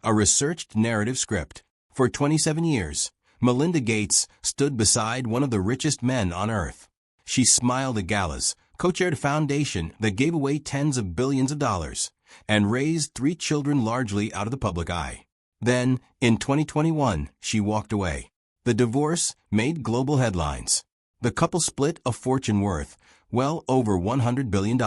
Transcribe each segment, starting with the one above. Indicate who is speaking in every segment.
Speaker 1: a researched narrative script. For 27 years, Melinda Gates stood beside one of the richest men on earth. She smiled at galas, co-chaired a foundation that gave away tens of billions of dollars, and raised 3 children largely out of the public eye. Then, in 2021, she walked away. The divorce made global headlines. The couple split a fortune worth well over $100 billion.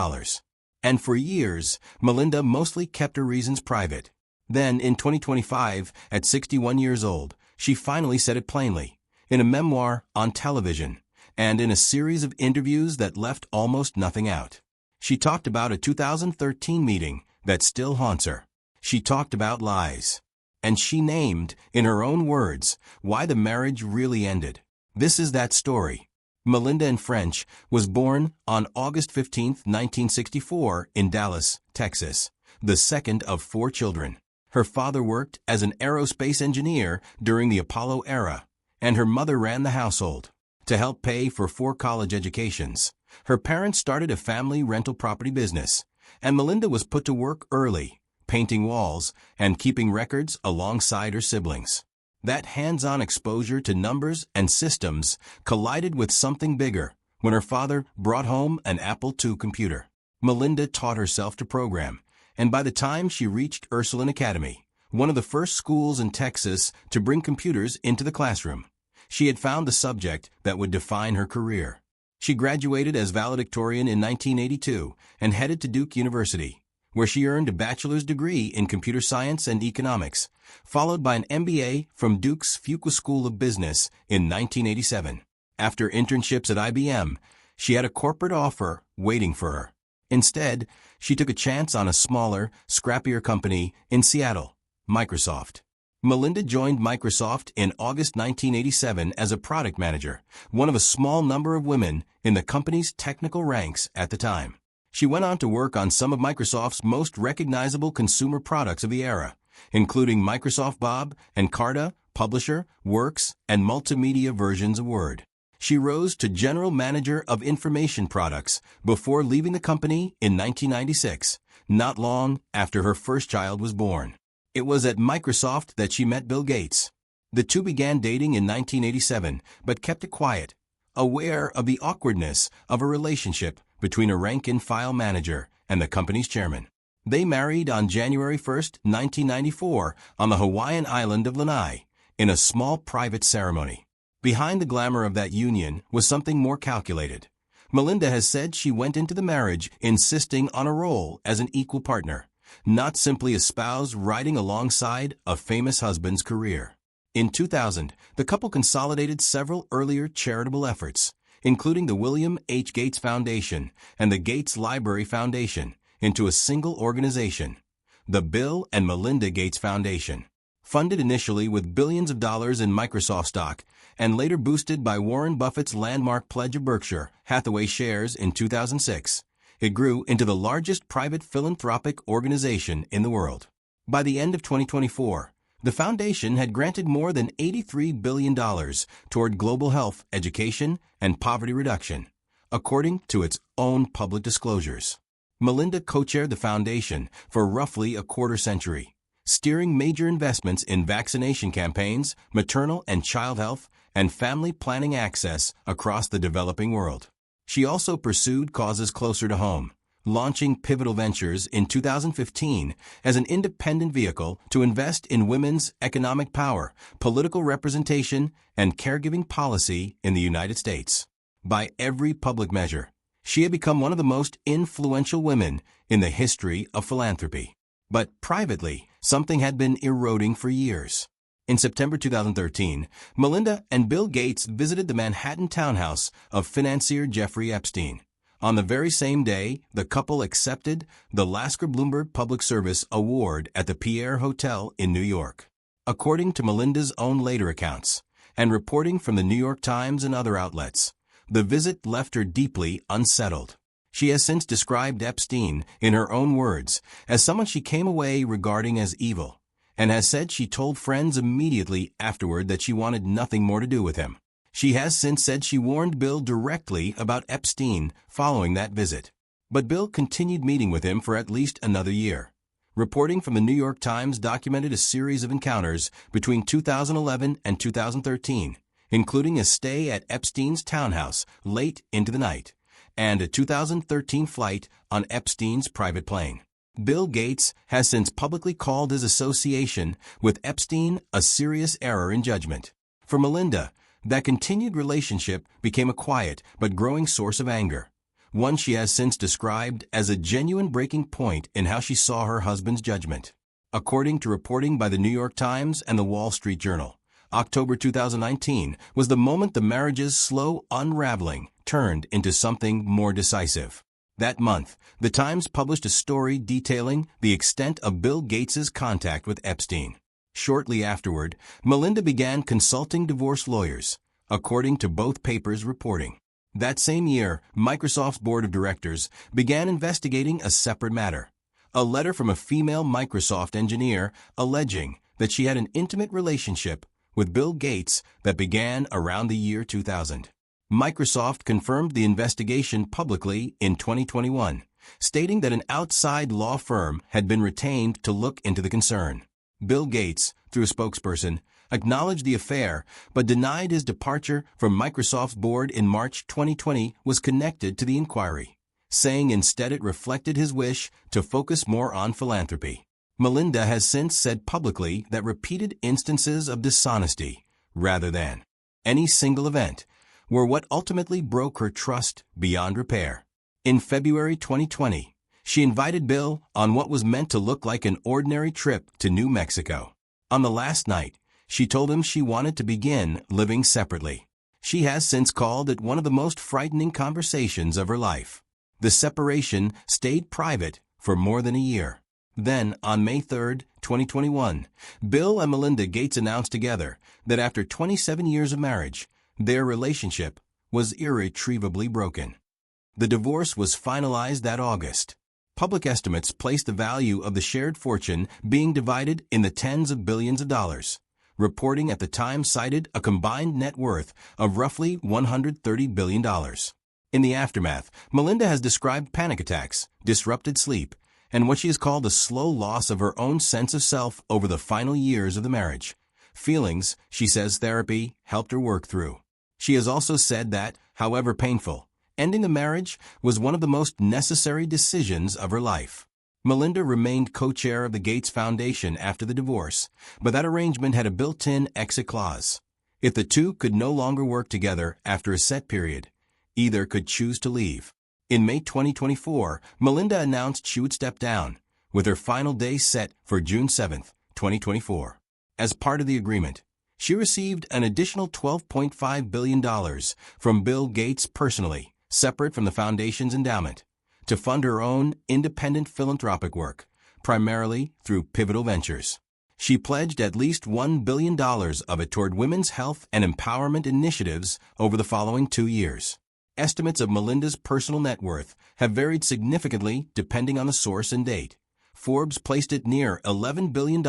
Speaker 1: And for years, Melinda mostly kept her reasons private. Then, in 2025, at 61 years old, she finally said it plainly, in a memoir, on television, and in a series of interviews that left almost nothing out. She talked about a 2013 meeting that still haunts her. She talked about lies. And she named, in her own words, why the marriage really ended. This is that story. Melinda French was born on August 15, 1964, in Dallas, Texas, the second of 4 children. Her father worked as an aerospace engineer during the Apollo era, and her mother ran the household. To help pay for 4 college educations, her parents started a family rental property business, and Melinda was put to work early, painting walls and keeping records alongside her siblings. That hands-on exposure to numbers and systems collided with something bigger when her father brought home an Apple II computer. Melinda taught herself to program, and by the time she reached Ursuline Academy, one of the first schools in Texas to bring computers into the classroom, she had found the subject that would define her career. She graduated as valedictorian in 1982 and headed to Duke University, where she earned a bachelor's degree in computer science and economics, followed by an MBA from Duke's Fuqua School of Business in 1987. After internships at IBM, she had a corporate offer waiting for her. Instead, she took a chance on a smaller, scrappier company in Seattle, Microsoft. Melinda joined Microsoft in August 1987 as a product manager, one of a small number of women in the company's technical ranks at the time. She went on to work on some of Microsoft's most recognizable consumer products of the era, including Microsoft Bob and Carta, Publisher, Works, and multimedia versions of Word. She rose to General Manager of Information Products before leaving the company in 1996, not long after her first child was born. It was at Microsoft that she met Bill Gates. The two began dating in 1987, but kept it quiet, aware of the awkwardness of a relationship between a rank-and-file manager and the company's chairman. They married on January 1, 1994, on the Hawaiian island of Lanai, in a small private ceremony. Behind the glamour of that union was something more calculated. Melinda has said she went into the marriage insisting on a role as an equal partner, not simply a spouse riding alongside a famous husband's career. In 2000, the couple consolidated several earlier charitable efforts, including the William H. Gates Foundation and the Gates Library Foundation, into a single organization, the Bill and Melinda Gates Foundation. Funded initially with billions of dollars in Microsoft stock and later boosted by Warren Buffett's landmark pledge of Berkshire Hathaway shares in 2006, it grew into the largest private philanthropic organization in the world. By the end of 2024, the foundation had granted more than $83 billion toward global health, education, and poverty reduction, according to its own public disclosures. Melinda co-chaired the foundation for roughly a quarter-century, steering major investments in vaccination campaigns, maternal and child health, and family planning access across the developing world. She also pursued causes closer to home, launching Pivotal Ventures in 2015 as an independent vehicle to invest in women's economic power, political representation, and caregiving policy in the United States. By every public measure, she had become one of the most influential women in the history of philanthropy. But privately, something had been eroding for years. In September 2013, Melinda and Bill Gates visited the Manhattan townhouse of financier Jeffrey Epstein. On the very same day, the couple accepted the Lasker Bloomberg Public Service Award at the Pierre Hotel in New York. According to Melinda's own later accounts, and reporting from the New York Times and other outlets, the visit left her deeply unsettled. She has since described Epstein, in her own words, as someone she came away regarding as evil, and has said she told friends immediately afterward that she wanted nothing more to do with him. She has since said she warned Bill directly about Epstein following that visit. But Bill continued meeting with him for at least another year, Reporting from the New York Times documented a series of encounters between 2011 and 2013, including a stay at Epstein's townhouse late into the night, and a 2013 flight on Epstein's private plane. Bill Gates has since publicly called his association with Epstein a serious error in judgment. For Melinda, that continued relationship became a quiet but growing source of anger, one she has since described as a genuine breaking point in how she saw her husband's judgment. According to reporting by the New York Times and the Wall Street Journal, October 2019 was the moment the marriage's slow unraveling turned into something more decisive. That month, the Times published a story detailing the extent of Bill Gates's contact with Epstein. Shortly afterward, Melinda began consulting divorce lawyers, according to both papers' reporting. That same year, Microsoft's board of directors began investigating a separate matter, a letter from a female Microsoft engineer alleging that she had an intimate relationship with Bill Gates that began around the year 2000. Microsoft confirmed the investigation publicly in 2021, stating that an outside law firm had been retained to look into the concern. Bill Gates, through a spokesperson, acknowledged the affair but denied his departure from Microsoft's board in March 2020 was connected to the inquiry, saying instead it reflected his wish to focus more on philanthropy. Melinda has since said publicly that repeated instances of dishonesty, rather than any single event, were what ultimately broke her trust beyond repair. In February 2020, she invited Bill on what was meant to look like an ordinary trip to New Mexico. On the last night, she told him she wanted to begin living separately. She has since called it one of the most frightening conversations of her life. The separation stayed private for more than a year. Then, on May 3, 2021, Bill and Melinda Gates announced together that after 27 years of marriage, their relationship was irretrievably broken. The divorce was finalized that August. Public estimates placed the value of the shared fortune being divided in the tens of billions of dollars. Reporting at the time cited a combined net worth of roughly $130 billion. In the aftermath, Melinda has described panic attacks, disrupted sleep, and what she has called a slow loss of her own sense of self over the final years of the marriage. Feelings, she says therapy helped her work through. She has also said that, however painful, ending the marriage was one of the most necessary decisions of her life. Melinda remained co-chair of the Gates Foundation after the divorce, but that arrangement had a built-in exit clause. If the two could no longer work together after a set period, either could choose to leave. In May 2024, Melinda announced she would step down, with her final day set for June 7, 2024. As part of the agreement, she received an additional $12.5 billion from Bill Gates personally, separate from the foundation's endowment, to fund her own independent philanthropic work, primarily through Pivotal Ventures. She pledged at least $1 billion of it toward women's health and empowerment initiatives over the following 2 years. Estimates of Melinda's personal net worth have varied significantly depending on the source and date. Forbes placed it near $11 billion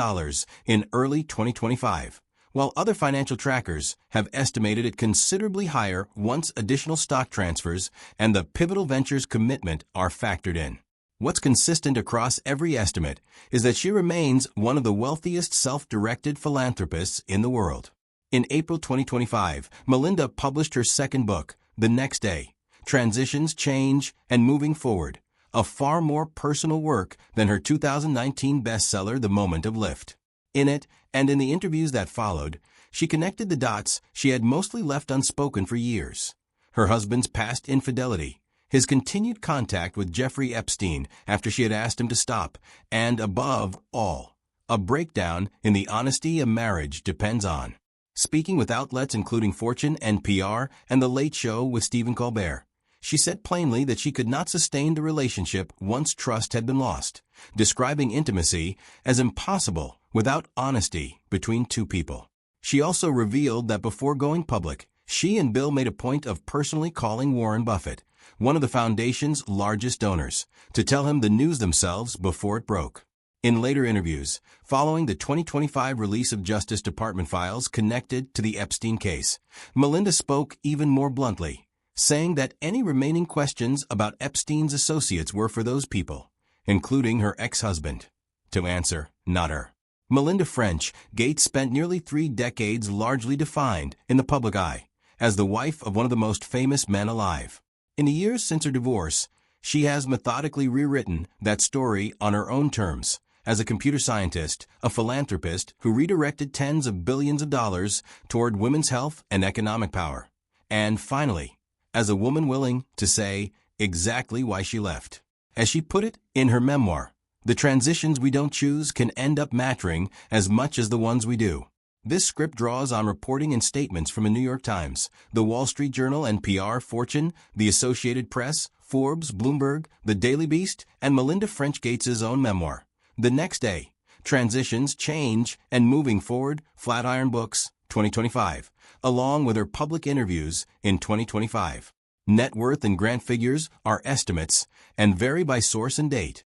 Speaker 1: in early 2025, while other financial trackers have estimated it considerably higher once additional stock transfers and the Pivotal Ventures commitment are factored in. What's consistent across every estimate is that she remains one of the wealthiest self-directed philanthropists in the world. In April 2025, Melinda published her second book, The Next Day: Transitions, Change, and Moving Forward, a far more personal work than her 2019 bestseller, The Moment of Lift. In it, and in the interviews that followed, she connected the dots she had mostly left unspoken for years. Her husband's past infidelity, his continued contact with Jeffrey Epstein after she had asked him to stop, and above all, a breakdown in the honesty a marriage depends on. Speaking with outlets including Fortune, NPR, and The Late Show with Stephen Colbert, she said plainly that she could not sustain the relationship once trust had been lost, describing intimacy as impossible without honesty between two people. She also revealed that before going public, she and Bill made a point of personally calling Warren Buffett, one of the foundation's largest donors, to tell him the news themselves before it broke. In later interviews, following the 2025 release of Justice Department files connected to the Epstein case, Melinda spoke even more bluntly, saying that any remaining questions about Epstein's associates were for those people, including her ex-husband. To answer, not her. Melinda French Gates spent nearly 3 decades largely defined in the public eye as the wife of one of the most famous men alive. In the years since her divorce, she has methodically rewritten that story on her own terms as a computer scientist, a philanthropist who redirected tens of billions of dollars toward women's health and economic power. And finally, as a woman willing to say exactly why she left. As she put it in her memoir, the transitions we don't choose can end up mattering as much as the ones we do. This script draws on reporting and statements from the New York Times, the Wall Street Journal and PR, Fortune, the Associated Press, Forbes, Bloomberg, the Daily Beast, and Melinda French Gates' own memoir. The Next Day, Transitions, Change, and Moving Forward, Flatiron Books, 2025, along with her public interviews in 2025. Net worth and grant figures are estimates and vary by source and date.